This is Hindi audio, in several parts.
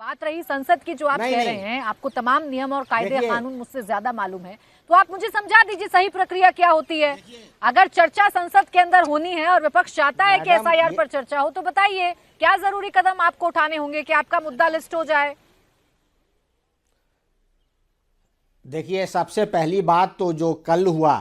बात रही संसद की, जो आप कह रहे हैं आपको तमाम नियम और कायदे कानून मुझसे ज्यादा मालूम है, तो आप मुझे समझा दीजिए सही प्रक्रिया क्या होती है। अगर चर्चा संसद के अंदर होनी है और विपक्ष चाहता है कि एसआईआर पर चर्चा हो, तो बताइए क्या जरूरी कदम आपको उठाने होंगे कि आपका मुद्दा लिस्ट हो जाए। देखिए, सबसे पहली बात तो जो कल हुआ,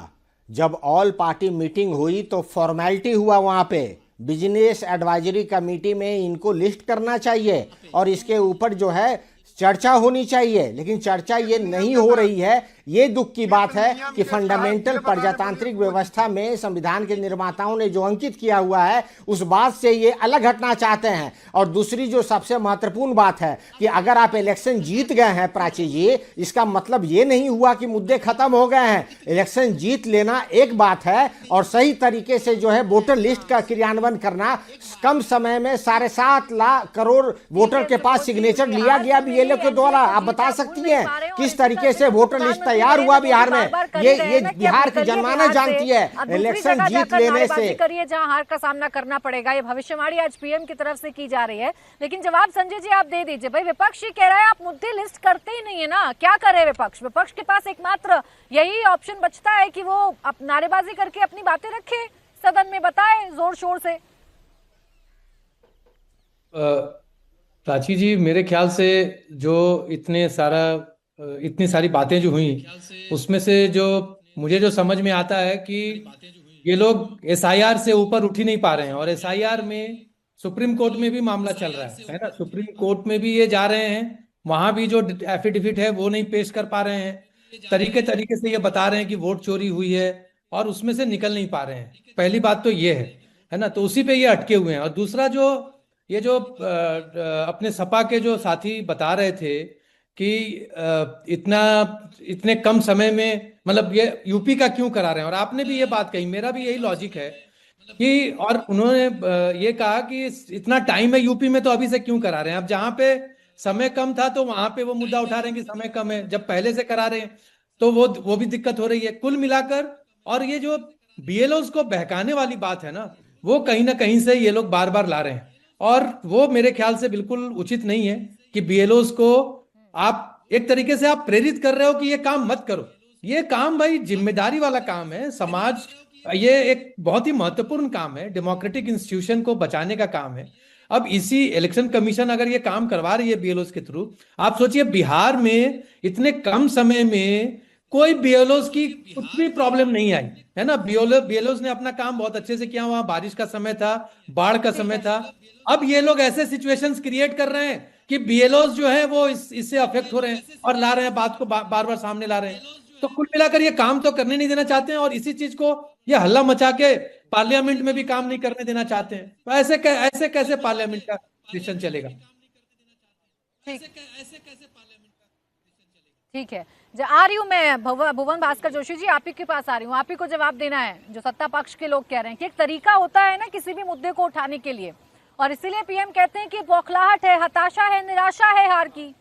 जब ऑल पार्टी मीटिंग हुई तो फॉर्मेलिटी हुआ, वहाँ पे बिजनेस एडवाइजरी कमेटी में इनको लिस्ट करना चाहिए और इसके ऊपर जो है चर्चा होनी चाहिए, लेकिन चर्चा ये नहीं हो रही है। ये दुख की बात है कि फंडामेंटल प्रजातांत्रिक व्यवस्था में संविधान के निर्माताओं ने जो अंकित किया हुआ है उस बात से ये अलग हटना चाहते हैं। और दूसरी जो सबसे महत्वपूर्ण बात है कि अगर आप इलेक्शन जीत गए हैं प्राची जी, इसका मतलब ये नहीं हुआ कि मुद्दे खत्म हो गए हैं। इलेक्शन जीत लेना एक बात है और सही तरीके से जो है वोटर लिस्ट का क्रियान्वयन करना, कम समय में 7.5 लाख करोड़ वोटर के पास सिग्नेचर लिया गया बीएलओ के द्वारा। आप बता सकती हैं किस तरीके से वोटर लिस्ट तैयार हुआ बिहार में? ये बिहार की जनमानस जानती है। इलेक्शन जीत लेने से करिए जहां हार का सामना करना पड़ेगा, ये भविष्यवाणी आज पीएम की तरफ से की जा रही है। लेकिन जवाब संजय जी आप दे दीजिए। भाई विपक्ष ही कह रहा है आप मुद्दे लिस्ट करते ही नहीं है ना, क्या करे विपक्ष? विपक्ष के पास एकमात्र यही ऑप्शन बचता है कि वो नारेबाजी करके अपनी बातें रखे, सदन में बताए जोर शोर से। प्राची जी, मेरे ख्याल से जो इतनी सारी बातें जो हुई, उसमें से जो मुझे जो समझ में आता है कि ये लोग एसआईआर से ऊपर उठ ही नहीं पा रहे हैं। और एसआईआर में सुप्रीम कोर्ट में भी मामला चल रहा है ना, सुप्रीम कोर्ट में भी ये जा रहे हैं, वहां भी जो एफिडेविट है वो नहीं पेश कर पा रहे हैं। तरीके से ये बता रहे हैं कि वोट चोरी हुई है और उसमें से निकल नहीं पा रहे हैं। पहली बात तो ये है ना, तो उसी पे ये अटके हुए हैं। और दूसरा जो ये जो अपने सपा के जो साथी बता रहे थे कि इतने कम समय में, मतलब ये यूपी का क्यों करा रहे हैं, और आपने भी ये बात कही, मेरा भी यही लॉजिक है कि, और उन्होंने ये कहा कि इतना टाइम है यूपी में तो अभी से क्यों करा रहे हैं। अब जहां पे समय कम था तो वहां पे वो मुद्दा उठा रहे हैं कि समय कम है, जब पहले से करा रहे हैं तो वो भी दिक्कत हो रही है कुल मिलाकर। और ये जो बीएलओस को बहकाने वाली बात है ना, वो कहीं ना कहीं से ये लोग बार बार ला रहे हैं, और वो मेरे ख्याल से बिल्कुल उचित नहीं है कि बीएलओस को आप एक तरीके से आप प्रेरित कर रहे हो कि ये काम मत करो। ये काम भाई जिम्मेदारी वाला काम है, समाज, ये एक बहुत ही महत्वपूर्ण काम है, डेमोक्रेटिक इंस्टीट्यूशन को बचाने का काम है। अब इसी इलेक्शन कमीशन अगर ये काम करवा रही है बीएलओस के थ्रू, आप सोचिए बिहार में इतने कम समय में कोई बीएलओस की कुछ भी प्रॉब्लम नहीं आई है ना। बीएलओस ने अपना काम बहुत अच्छे से किया, वहां बारिश का समय था, बाढ़ का समय था। अब ये लोग ऐसे सिचुएशंस क्रिएट कर रहे हैं कि बीएलओस जो है वो इससे अफेक्ट हो रहे हैं और ला रहे हैं बात को बार बार सामने ला रहे हैं। तो कुल मिलाकर ये काम तो करने नहीं देना चाहते हैं, और इसी चीज को ये हल्ला मचा के पार्लियामेंट में भी काम नहीं करने देना चाहते हैं। तो ऐसे कैसे पार्लियामेंट का सेशन चलेगा? ठीक है, आ रही हूँ मैं भुवन भास्कर जोशी जी, आप ही के पास आ रही हूँ। आप ही को जवाब देना है। जो सत्ता पक्ष के लोग कह रहे हैं कि एक तरीका होता है ना किसी भी मुद्दे को उठाने के लिए, और इसीलिए पीएम कहते हैं कि बौखलाहट है, हताशा है, निराशा है हार की।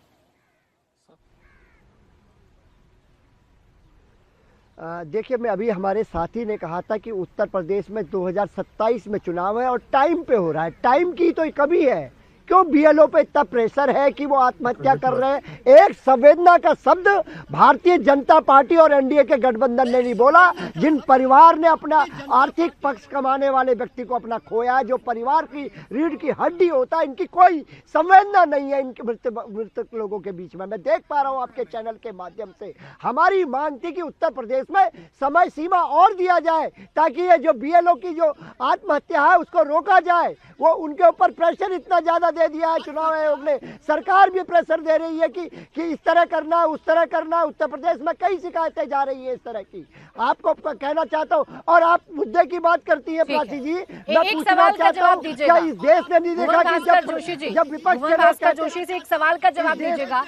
देखिए, मैं अभी हमारे साथी ने कहा था कि उत्तर प्रदेश में 2027 में चुनाव है और टाइम पे हो रहा है। टाइम की तो कमी है, क्यों बीएलओ पे इतना प्रेशर है कि वो आत्महत्या कर रहे हैं? एक संवेदना का शब्द भारतीय जनता पार्टी और एनडीए के गठबंधन ने नहीं बोला। जिन परिवार ने अपना आर्थिक पक्ष कमाने वाले व्यक्ति को अपना खोया है, जो परिवार की रीढ़ की हड्डी होता है, इनकी कोई संवेदना नहीं है इनके मृतक लोगों के बीच में। मैं देख पा रहा हूँ आपके चैनल के माध्यम से। हमारी मांग थी कि उत्तर प्रदेश में समय सीमा और दिया जाए ताकि ये जो बीएलओ की जो आत्महत्या है उसको रोका जाए। वो उनके ऊपर प्रेशर इतना ज्यादा दे दिया है चुनाव आयोग ने, सरकार भी प्रेशर दे रही है कि इस तरह करना, उस तरह करना। उत्तर प्रदेश में कई शिकायतें जा रही है इस तरह की। आपको कहना चाहता हूँ, और आप मुद्दे की बात करती है प्राची जी, मैं एक पूछना सवाल का चाहता हूँ, जवाब दीजिएगा। क्या इस देश ने नहीं देखा कि जब विपक्ष के लोग जोशी से एक सवाल का जवाब दीजिएगा,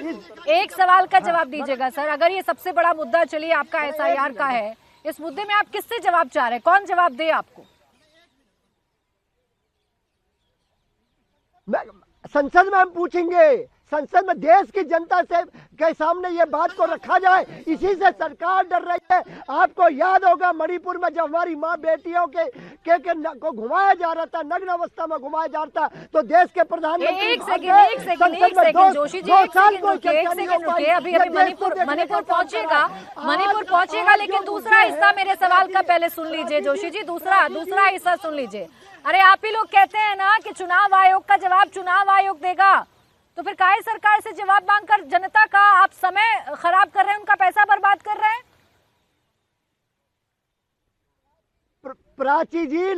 एक सवाल का जवाब दीजिएगा सर। अगर ये सबसे बड़ा मुद्दा चलिए आपका एसआईआर का है, इस मुद्दे में आप किससे जवाब चाह रहे हैं? कौन जवाब दे आपको? संसद में हम पूछेंगे, संसद में देश की जनता से के सामने ये बात को रखा जाए, इसी से सरकार डर रही है। आपको याद होगा मणिपुर में जब हमारी माँ बेटियों को घुमाया जा रहा था, नग्न अवस्था में घुमाया जा रहा था, तो देश के प्रधानमंत्री एक सेकंड जोशी जी, एक सेकंड रुकिए। अभी मणिपुर पहुंचेगा, लेकिन दूसरा हिस्सा मेरे सवाल का पहले सुन लीजिए जोशी जी, दूसरा हिस्सा सुन लीजिए। अरे आप ही लोग कहते हैं ना कि चुनाव आयोग का जवाब चुनाव आयोग देगा, तो फिर काहे सरकार से जवाब मांगकर जनता का आप समय खराब कर रहे हैं, उनका पैसा बर्बाद कर रहे हैं? प्राची जी,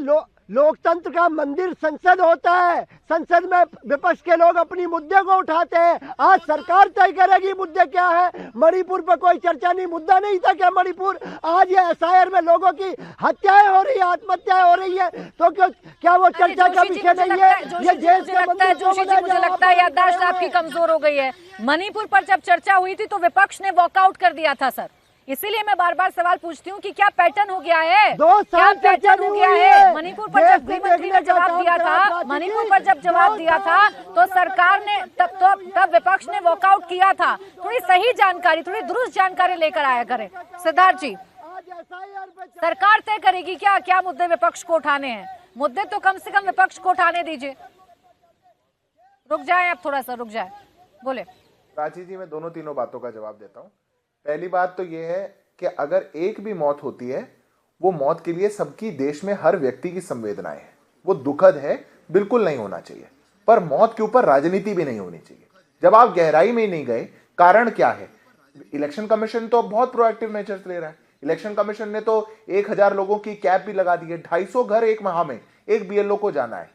लोकतंत्र का मंदिर संसद होता है, संसद में विपक्ष के लोग अपनी मुद्दे को उठाते हैं। आज सरकार तय करेगी मुद्दे क्या है। मणिपुर पर कोई चर्चा नहीं, मुद्दा नहीं था क्या मणिपुर? आज ये एसआईआर में लोगों की हत्याएं हो रही है, आत्महत्याएं हो रही है, तो क्या वो चर्चा का विषय नहीं है? ये देश का मंदिर जोशी जी, मुझे लगता है याददाश्त आपकी कमजोर हो गई है। मणिपुर पर जब चर्चा हुई थी तो विपक्ष ने वॉकआउट कर दिया था सर, इसीलिए मैं बार बार सवाल पूछती हूँ कि क्या पैटर्न हो गया है, क्या पैटर्न हो गया है? मणिपुर पर जब गृहमंत्री ने जवाब दिया था, मणिपुर पर जब जवाब दिया था तो सरकार ने तब विपक्ष ने वॉकआउट किया था। थोड़ी सही जानकारी, थोड़ी दुरुस्त जानकारी लेकर आया करें। सिद्धार्थ जी, सरकार तय करेगी क्या क्या मुद्दे विपक्ष को उठाने हैं? मुद्दे तो कम से कम विपक्ष को उठाने दीजिए। रुक जाए आप, थोड़ा सा रुक जाए, बोले। प्राची जी, मैं दोनों तीनों बातों का जवाब देता हूँ। पहली बात तो ये है कि अगर एक भी मौत होती है, वो मौत के लिए सबकी देश में हर व्यक्ति की संवेदनाएं है, वो दुखद है, बिल्कुल नहीं होना चाहिए, पर मौत के ऊपर राजनीति भी नहीं होनी चाहिए। जब आप गहराई में नहीं गए, कारण क्या है? इलेक्शन कमीशन तो बहुत प्रोएक्टिव मेजर्स ले रहा है। इलेक्शन कमीशन ने तो 1000 लोगों की कैप भी लगा दी है, 250 घर एक माह में एक बीएलओ को जाना है।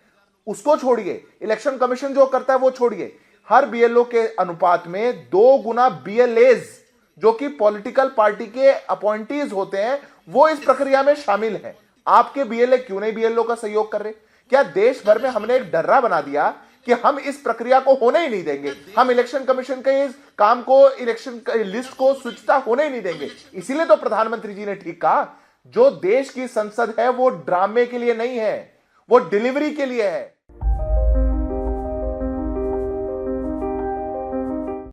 उसको छोड़िए, इलेक्शन कमीशन जो करता है वो छोड़िए, हर बीएलओ के अनुपात में 2 गुना बीएलएज जो कि पॉलिटिकल पार्टी के अपॉइंटीज होते हैं, वो इस प्रक्रिया में शामिल हैं। आपके बीएलए क्यों नहीं बीएलओ का सहयोग कर रहे? क्या देश भर में हमने एक डर्रा बना दिया कि हम इस प्रक्रिया को होने ही नहीं देंगे, हम इलेक्शन कमीशन के इस काम को, इलेक्शन लिस्ट को शुचिता होने ही नहीं देंगे? इसीलिए तो प्रधानमंत्री जी ने ठीक कहा, जो देश की संसद है वो ड्रामे के लिए नहीं है, वो डिलीवरी के लिए है।